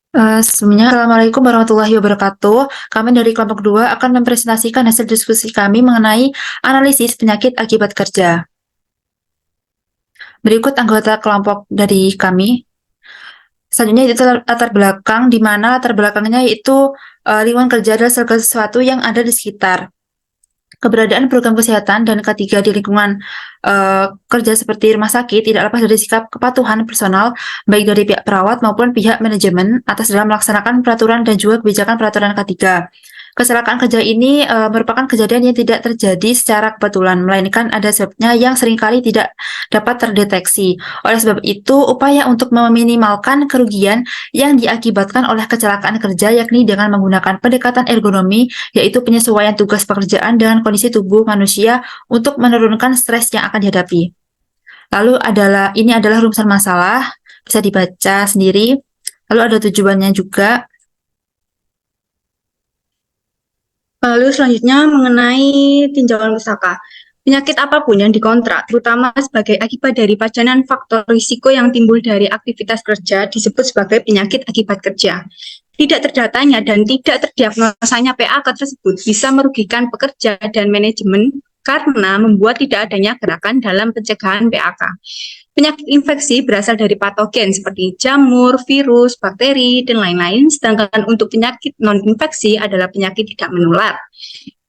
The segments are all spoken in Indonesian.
Sebelumnya, Assalamualaikum warahmatullahi wabarakatuh. Kami dari kelompok 2 akan mempresentasikan hasil diskusi kami mengenai analisis penyakit akibat kerja. Berikut anggota kelompok dari kami. Selanjutnya itu latar belakang, di mana latar belakangnya yaitu lingkungan kerja adalah segala sesuatu yang ada di sekitar. Keberadaan program kesehatan dan ketiga di lingkungan kerja seperti rumah sakit tidak lepas dari sikap kepatuhan personal baik dari pihak perawat maupun pihak manajemen atas dalam melaksanakan peraturan dan juga kebijakan peraturan ketiga. Kecelakaan kerja ini merupakan kejadian yang tidak terjadi secara kebetulan, melainkan ada sebabnya yang seringkali tidak dapat terdeteksi. Oleh sebab itu, upaya untuk meminimalkan kerugian yang diakibatkan oleh kecelakaan kerja yakni dengan menggunakan pendekatan ergonomi, yaitu penyesuaian tugas pekerjaan dengan kondisi tubuh manusia untuk menurunkan stres yang akan dihadapi. Lalu ini adalah rumusan masalah, bisa dibaca sendiri. Lalu ada tujuannya juga. Lalu selanjutnya mengenai tinjauan pusaka. Penyakit apapun yang dikontrak, terutama sebagai akibat dari pajanan faktor risiko yang timbul dari aktivitas kerja, disebut sebagai penyakit akibat kerja. Tidak terdatanya dan tidak terdiagnosanya PAK tersebut bisa merugikan pekerja dan manajemen karena membuat tidak adanya gerakan dalam pencegahan PAK. Penyakit infeksi berasal dari patogen seperti jamur, virus, bakteri, dan lain-lain, sedangkan untuk penyakit non-infeksi adalah penyakit tidak menular.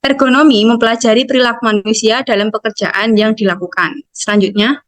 Ergonomi mempelajari perilaku manusia dalam pekerjaan yang dilakukan. Selanjutnya,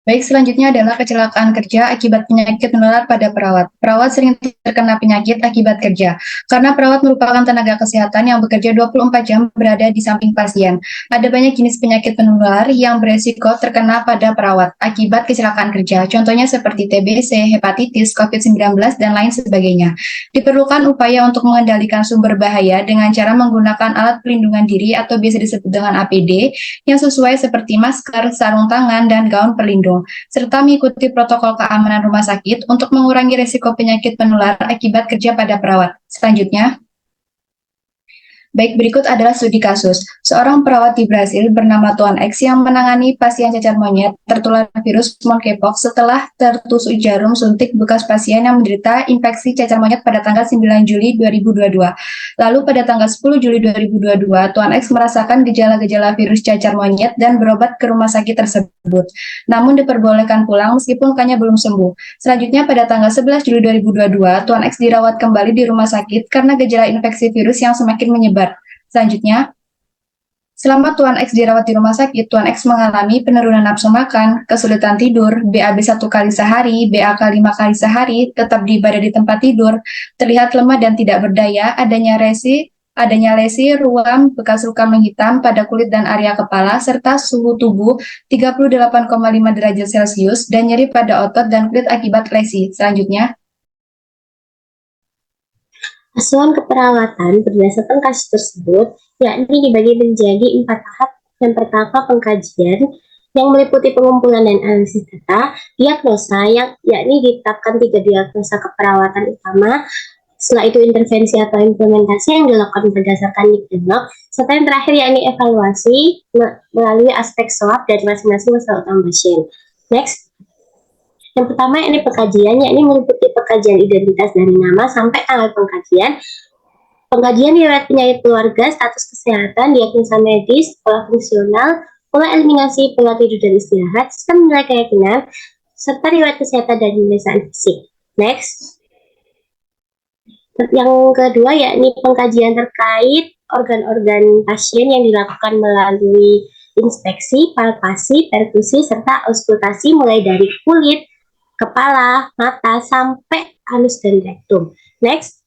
Baik, selanjutnya adalah kecelakaan kerja akibat penyakit menular pada perawat. Perawat sering terkena penyakit akibat kerja, karena perawat merupakan tenaga kesehatan yang bekerja 24 jam berada di samping pasien. Ada banyak jenis penyakit penular yang beresiko terkena pada perawat akibat kecelakaan kerja, contohnya seperti TBC, hepatitis, COVID-19, dan lain sebagainya. Diperlukan upaya untuk mengendalikan sumber bahaya dengan cara menggunakan alat pelindungan diri atau biasa disebut dengan APD yang sesuai seperti masker, sarung tangan, dan gaun pelindung, serta mengikuti protokol keamanan rumah sakit untuk mengurangi risiko penyakit menular akibat kerja pada perawat. Selanjutnya, baik, berikut adalah studi kasus. Seorang perawat di Brasil bernama Tuan X yang menangani pasien cacar monyet tertular virus monkeypox setelah tertusuk jarum suntik bekas pasien yang menderita infeksi cacar monyet pada tanggal 9 Juli 2022. Lalu pada tanggal 10 Juli 2022, Tuan X merasakan gejala-gejala virus cacar monyet dan berobat ke rumah sakit tersebut. Namun diperbolehkan pulang meskipun lukanya belum sembuh. Selanjutnya pada tanggal 11 Juli 2022, Tuan X dirawat kembali di rumah sakit karena gejala infeksi virus yang semakin menyebar. Selanjutnya, selama Tuan X dirawat di rumah sakit, Tuan X mengalami penurunan nafsu makan, kesulitan tidur, BAB 1 kali sehari, BAK 5 kali sehari, tetap berada di tempat tidur, terlihat lemah dan tidak berdaya, adanya lesi, ruam, bekas luka menghitam pada kulit dan area kepala, serta suhu tubuh 38,5 derajat Celcius dan nyeri pada otot dan kulit akibat lesi. Selanjutnya, asuhan keperawatan berdasarkan kasus tersebut, yakni dibagi menjadi 4 tahap. Yang pertama, pengkajian yang meliputi pengumpulan dan analisis data, diagnosa yakni ditetapkan 3 diagnosa keperawatan utama, setelah itu intervensi atau implementasi yang dilakukan berdasarkan NIC/NOC, serta yang terakhir yakni evaluasi melalui aspek SWOT dari masing-masing masalah utama pasien. Next. Yang pertama ini pengkajian, yakni meliputi pengkajian identitas dari nama sampai tanggal pengkajian, pengkajian riwayat penyakit keluarga, status kesehatan, diagnosa medis, pola fungsional, pola eliminasi, pola tidur dan istirahat, sistem nilai keyakinan, serta riwayat kesehatan dan pemeriksaan fisik. Next. Yang kedua yakni pengkajian terkait organ-organ pasien yang dilakukan melalui inspeksi, palpasi, perkusi, serta auskultasi mulai dari kulit, kepala, mata, sampai anus dan rektum. Next.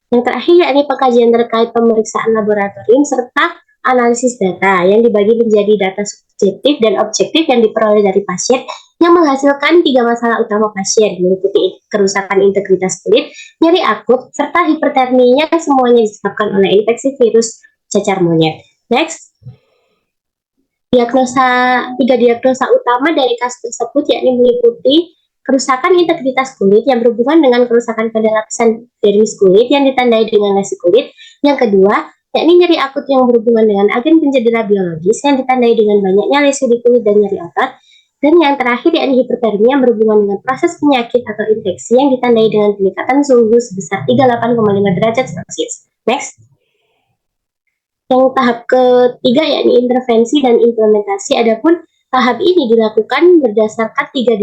Yang terakhir yakni pengkajian terkait pemeriksaan laboratorium serta analisis data yang dibagi menjadi data subjektif dan objektif yang diperoleh dari pasien yang menghasilkan 3 masalah utama pasien, meliputi kerusakan integritas kulit, nyeri akut, serta hipertermia, semuanya disebabkan oleh infeksi virus cacar monyet. Next. 3 diagnosa utama dari kasus tersebut yakni meliputi kerusakan integritas kulit yang berhubungan dengan kerusakan pada lapisan dermis kulit yang ditandai dengan lesi kulit. Yang kedua, yakni nyeri akut yang berhubungan dengan agen pencedera biologis yang ditandai dengan banyaknya lesi di kulit dan nyeri otot. Dan yang terakhir yakni hipertermia yang berhubungan dengan proses penyakit atau infeksi yang ditandai dengan peningkatan suhu sebesar 38,5 derajat Celcius. Next. Yang tahap ketiga yakni intervensi dan implementasi. Adapun tahap ini dilakukan berdasarkan 3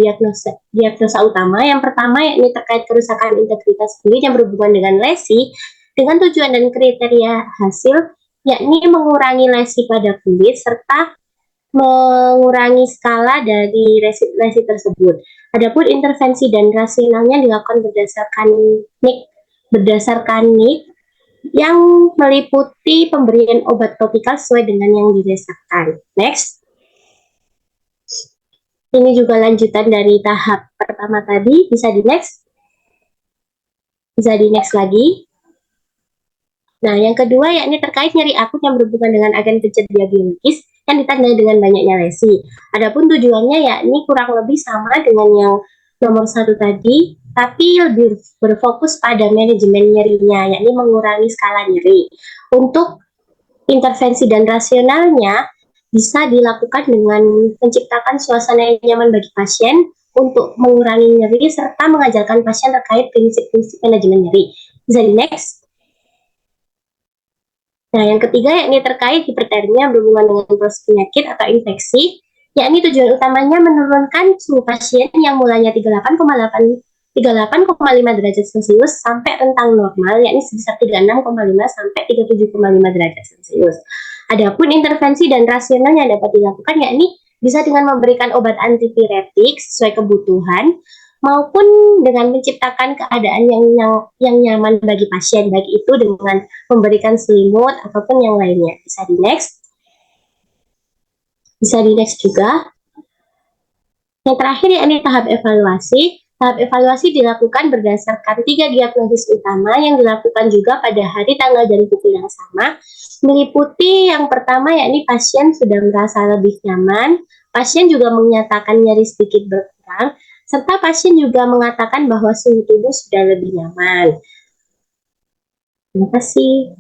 diagnosa utama. Yang pertama yakni terkait kerusakan integritas kulit yang berhubungan dengan lesi dengan tujuan dan kriteria hasil yakni mengurangi lesi pada kulit serta mengurangi skala dari lesi tersebut. Adapun intervensi dan rasionalnya dilakukan berdasarkan NIC yang meliputi pemberian obat topikal sesuai dengan yang dirasakan. Next. Ini juga lanjutan dari tahap pertama tadi. Bisa di next. Bisa di next lagi. Nah, yang kedua yakni terkait nyeri akut yang berhubungan dengan agen pencerdia biologis yang ditandai dengan banyaknya lesi. Adapun tujuannya yakni kurang lebih sama dengan yang nomor 1 tadi, tapi lebih berfokus pada manajemen nyerinya, yakni mengurangi skala nyeri. Untuk intervensi dan rasionalnya bisa dilakukan dengan menciptakan suasana yang nyaman bagi pasien untuk mengurangi nyeri serta mengajarkan pasien terkait prinsip-prinsip manajemen nyeri. Bisa di next. Nah, yang ketiga yakni terkait hipertermia berhubungan dengan proses penyakit atau infeksi, yakni tujuan utamanya menurunkan suhu pasien yang mulanya 38,5 derajat Celcius sampai rentang normal, yakni sebesar 36,5 sampai 37,5 derajat Celcius. Adapun intervensi dan rasional yang dapat dilakukan yakni bisa dengan memberikan obat antipiretik sesuai kebutuhan, maupun dengan menciptakan keadaan yang nyaman bagi pasien, baik itu dengan memberikan selimut ataupun yang lainnya. Bisa di next. Bisa di next juga. Yang terakhir yakni tahap evaluasi. Tahap evaluasi dilakukan berdasarkan 3 diagnosis utama yang dilakukan juga pada hari, tanggal, dan pukul yang sama. Meliputi yang pertama yakni pasien sudah merasa lebih nyaman, pasien juga menyatakan nyeri sedikit berkurang, serta pasien juga mengatakan bahwa suhu tubuh sudah lebih nyaman. Terima kasih.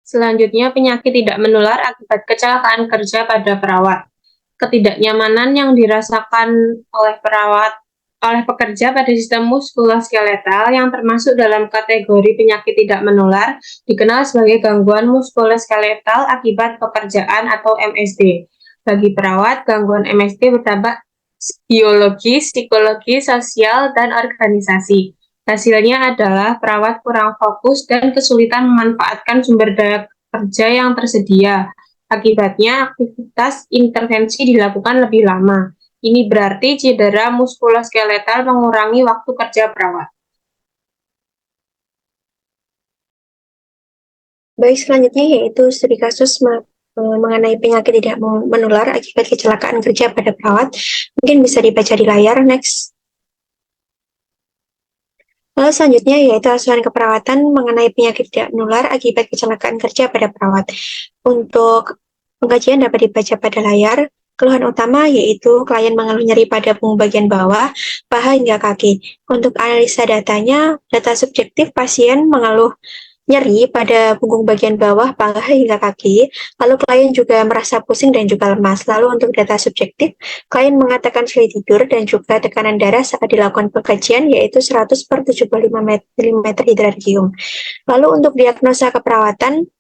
Selanjutnya, penyakit tidak menular akibat kecelakaan kerja pada perawat. Ketidaknyamanan yang dirasakan oleh pekerja pada sistem muskuloskeletal yang termasuk dalam kategori penyakit tidak menular dikenal sebagai gangguan muskuloskeletal akibat pekerjaan atau MSD. Bagi perawat, gangguan MSD berdampak biologis, psikologi, sosial, dan organisasi. Hasilnya adalah perawat kurang fokus dan kesulitan memanfaatkan sumber daya kerja yang tersedia. Akibatnya, aktivitas intervensi dilakukan lebih lama. Ini berarti cedera muskuloskeletal mengurangi waktu kerja perawat. Baik, selanjutnya yaitu studi kasus mengenai penyakit tidak menular akibat kecelakaan kerja pada perawat. Mungkin bisa dibaca di layar. Next. Lalu selanjutnya yaitu asuhan keperawatan mengenai penyakit tidak menular akibat kecelakaan kerja pada perawat. Untuk pengkajian dapat dibaca pada layar. Keluhan utama yaitu klien mengeluh nyeri pada punggung bagian bawah, paha hingga kaki. Untuk analisa datanya, data subjektif pasien mengeluh nyeri pada punggung bagian bawah, paha hingga kaki. Lalu klien juga merasa pusing dan juga lemas. Lalu untuk data subjektif, klien mengatakan sulit tidur dan juga tekanan darah saat dilakukan pengkajian yaitu 100/75 mm hidrargium. Lalu untuk diagnosa keperawatan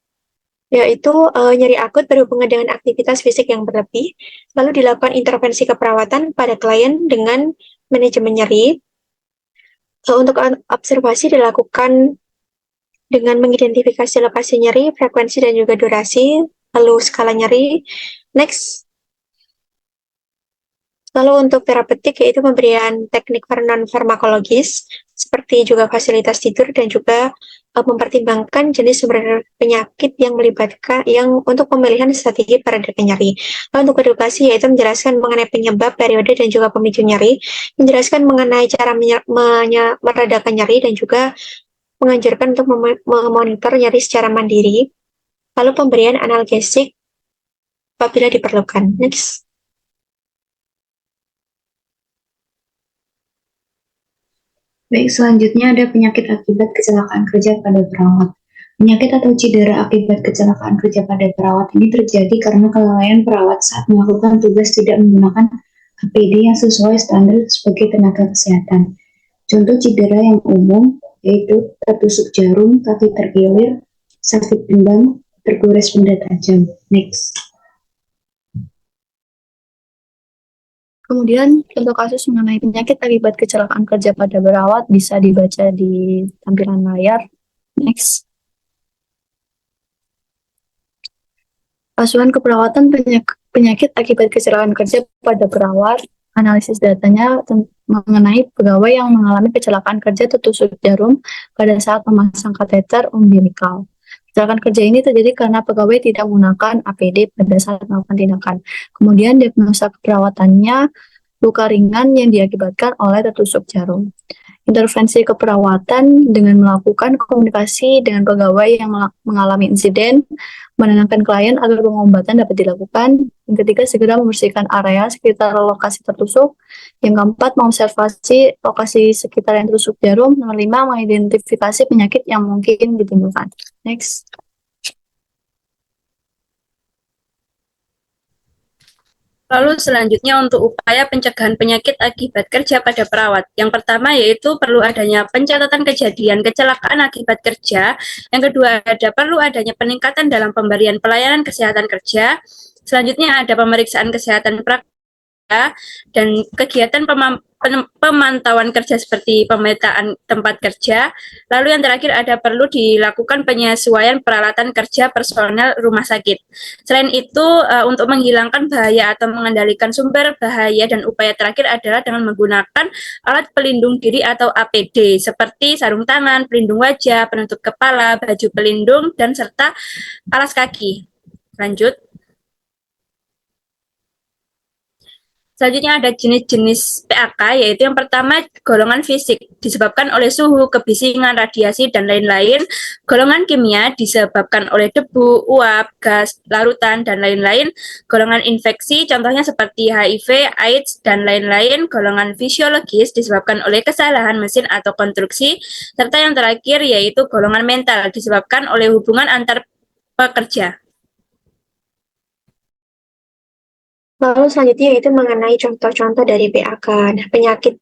yaitu nyeri akut berhubungan dengan aktivitas fisik yang berlebih. Lalu dilakukan intervensi keperawatan pada klien dengan manajemen nyeri. Untuk observasi dilakukan dengan mengidentifikasi lokasi nyeri, frekuensi, dan juga durasi, lalu skala nyeri. Next. Lalu untuk terapeutik yaitu pemberian teknik non-farmakologis, seperti juga fasilitas tidur dan juga mempertimbangkan jenis sumber penyakit yang melibatkan untuk pemilihan strategi peredaran nyeri. Lalu untuk edukasi yaitu menjelaskan mengenai penyebab, periode, dan juga pemicu nyeri, menjelaskan mengenai cara meredakan nyeri, dan juga menganjurkan untuk memonitor nyeri secara mandiri, lalu pemberian analgesik apabila diperlukan. Next. Baik, selanjutnya ada penyakit akibat kecelakaan kerja pada perawat. Penyakit atau cedera akibat kecelakaan kerja pada perawat ini terjadi karena kelalaian perawat saat melakukan tugas tidak menggunakan APD yang sesuai standar sebagai tenaga kesehatan. Contoh cedera yang umum yaitu tertusuk jarum, kaki terkilir, sakit pinggang, tergores benda tajam. Next. Kemudian, contoh kasus mengenai penyakit akibat kecelakaan kerja pada perawat bisa dibaca di tampilan layar. Next. Asuhan keperawatan penyakit akibat kecelakaan kerja pada perawat. Analisis datanya mengenai pegawai yang mengalami kecelakaan kerja tertusuk jarum pada saat memasang kateter umbilikal. Kecelakaan kerja ini terjadi karena pegawai tidak menggunakan APD pada saat melakukan tindakan. Kemudian diagnosa keperawatannya luka ringan yang diakibatkan oleh tertusuk jarum. Intervensi keperawatan dengan melakukan komunikasi dengan pegawai yang mengalami insiden, menenangkan klien agar pengobatan dapat dilakukan. Yang ketiga, segera membersihkan area sekitar lokasi tertusuk. Yang keempat, mengobservasi lokasi sekitar yang tertusuk jarum. Nomor 5, mengidentifikasi penyakit yang mungkin ditimbulkan. Next. Lalu selanjutnya untuk upaya pencegahan penyakit akibat kerja pada perawat. Yang pertama yaitu perlu adanya pencatatan kejadian kecelakaan akibat kerja. Yang kedua perlu adanya peningkatan dalam pemberian pelayanan kesehatan kerja. Selanjutnya ada pemeriksaan kesehatan praktik dan kegiatan pemantauan kerja seperti pemetaan tempat kerja. Lalu yang terakhir ada perlu dilakukan penyesuaian peralatan kerja personel rumah sakit. Selain itu, untuk menghilangkan bahaya atau mengendalikan sumber bahaya dan upaya terakhir adalah dengan menggunakan alat pelindung diri atau APD seperti sarung tangan, pelindung wajah, penutup kepala, baju pelindung, dan serta alas kaki. Lanjut. Selanjutnya ada jenis-jenis PAK, yaitu yang pertama golongan fisik, disebabkan oleh suhu, kebisingan, radiasi, dan lain-lain. Golongan kimia disebabkan oleh debu, uap, gas, larutan, dan lain-lain. Golongan infeksi, contohnya seperti HIV, AIDS, dan lain-lain. Golongan fisiologis disebabkan oleh kesalahan mesin atau konstruksi. Serta yang terakhir yaitu golongan mental, disebabkan oleh hubungan antar pekerja. Lalu selanjutnya yaitu mengenai contoh-contoh dari PAK. Nah, penyakit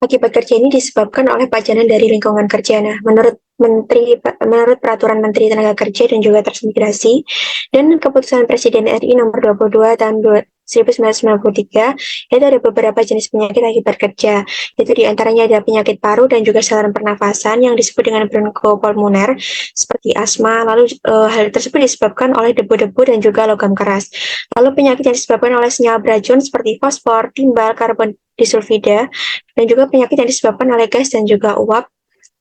akibat kerja ini disebabkan oleh pajanan dari lingkungan kerja. Nah, menurut Peraturan Menteri Tenaga Kerja dan juga Transmigrasi dan Keputusan Presiden RI Nomor 22 tahun 1993, itu ada beberapa jenis penyakit akibat kerja. Itu diantaranya ada penyakit paru dan juga saluran pernafasan yang disebut dengan bronchopulmoner seperti asma. Lalu hal tersebut disebabkan oleh debu-debu dan juga logam keras. Lalu penyakit yang disebabkan oleh senyawa beracun seperti fosfor, timbal, karbon disulfida, dan juga penyakit yang disebabkan oleh gas dan juga uap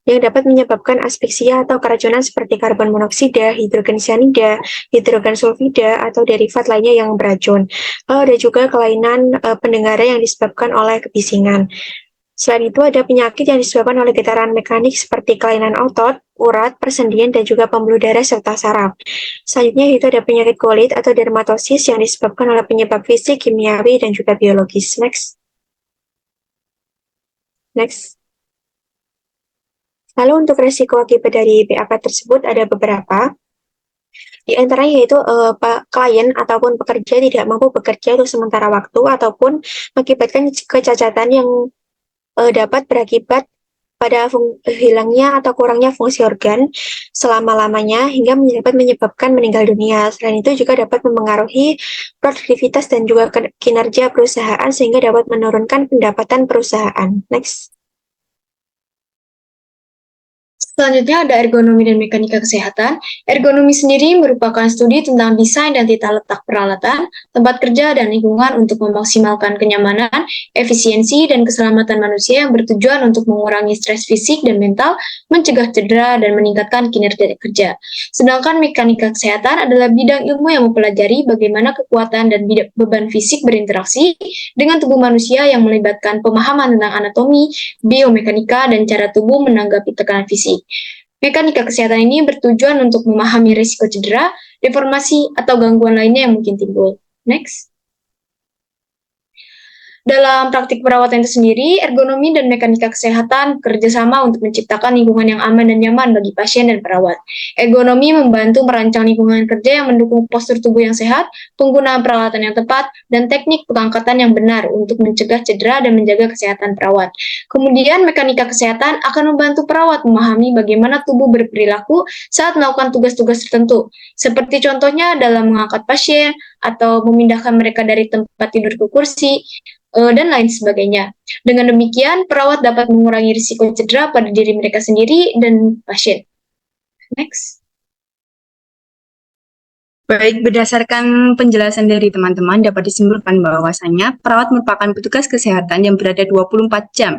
yang dapat menyebabkan aspeksia atau keracunan seperti karbon monoksida, hidrogen cyanida, hidrogen sulfida, atau derivat lainnya yang beracun. Lalu ada juga kelainan pendengaran yang disebabkan oleh kebisingan. Selain itu ada penyakit yang disebabkan oleh getaran mekanik seperti kelainan otot, urat, persendian, dan juga pembuluh darah serta saraf. Selanjutnya itu ada penyakit kulit atau dermatosis yang disebabkan oleh penyebab fisik, kimiawi, dan juga biologis. Next. Lalu untuk resiko akibat dari PAK tersebut ada beberapa. Di antaranya yaitu klien ataupun pekerja tidak mampu bekerja untuk sementara waktu ataupun mengakibatkan kecacatan yang dapat berakibat pada hilangnya atau kurangnya fungsi organ selama-lamanya hingga dapat menyebabkan meninggal dunia. Selain itu juga dapat mempengaruhi produktivitas dan juga kinerja perusahaan sehingga dapat menurunkan pendapatan perusahaan. Next. Selanjutnya ada ergonomi dan mekanika kesehatan. Ergonomi sendiri merupakan studi tentang desain dan tata letak peralatan, tempat kerja, dan lingkungan untuk memaksimalkan kenyamanan, efisiensi, dan keselamatan manusia yang bertujuan untuk mengurangi stres fisik dan mental, mencegah cedera, dan meningkatkan kinerja kerja. Sedangkan mekanika kesehatan adalah bidang ilmu yang mempelajari bagaimana kekuatan dan beban fisik berinteraksi dengan tubuh manusia yang melibatkan pemahaman tentang anatomi, biomekanika, dan cara tubuh menanggapi tekanan fisik. Mekanika kesehatan ini bertujuan untuk memahami risiko cedera, deformasi, atau gangguan lainnya yang mungkin timbul. Next. Dalam praktik perawatan itu sendiri, ergonomi dan mekanika kesehatan bekerjasama untuk menciptakan lingkungan yang aman dan nyaman bagi pasien dan perawat. Ergonomi membantu merancang lingkungan kerja yang mendukung postur tubuh yang sehat, penggunaan peralatan yang tepat, dan teknik pengangkatan yang benar untuk mencegah cedera dan menjaga kesehatan perawat. Kemudian, mekanika kesehatan akan membantu perawat memahami bagaimana tubuh berperilaku saat melakukan tugas-tugas tertentu, seperti contohnya dalam mengangkat pasien atau memindahkan mereka dari tempat tidur ke kursi, dan lain sebagainya. Dengan demikian, perawat dapat mengurangi risiko cedera pada diri mereka sendiri dan pasien. Next. Baik, berdasarkan penjelasan dari teman-teman dapat disimpulkan bahwasannya perawat merupakan petugas kesehatan yang berada 24 jam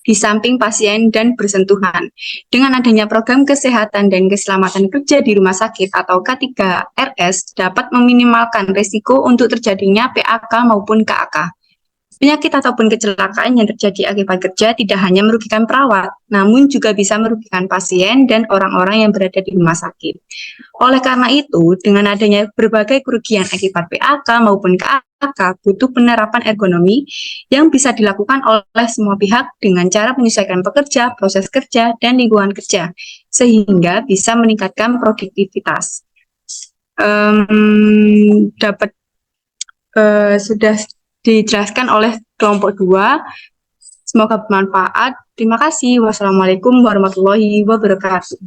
di samping pasien dan bersentuhan. Dengan adanya program kesehatan dan keselamatan kerja di rumah sakit atau K3RS dapat meminimalkan risiko untuk terjadinya PAK maupun KAK. Penyakit ataupun kecelakaan yang terjadi akibat kerja tidak hanya merugikan perawat, namun juga bisa merugikan pasien dan orang-orang yang berada di rumah sakit. Oleh karena itu, dengan adanya berbagai kerugian akibat PAK maupun KAK, butuh penerapan ergonomi yang bisa dilakukan oleh semua pihak dengan cara menyesuaikan pekerja, proses kerja, dan lingkungan kerja, sehingga bisa meningkatkan produktivitas. Sudah dijelaskan oleh kelompok 2. Semoga bermanfaat. Terima kasih. Wassalamualaikum warahmatullahi wabarakatuh.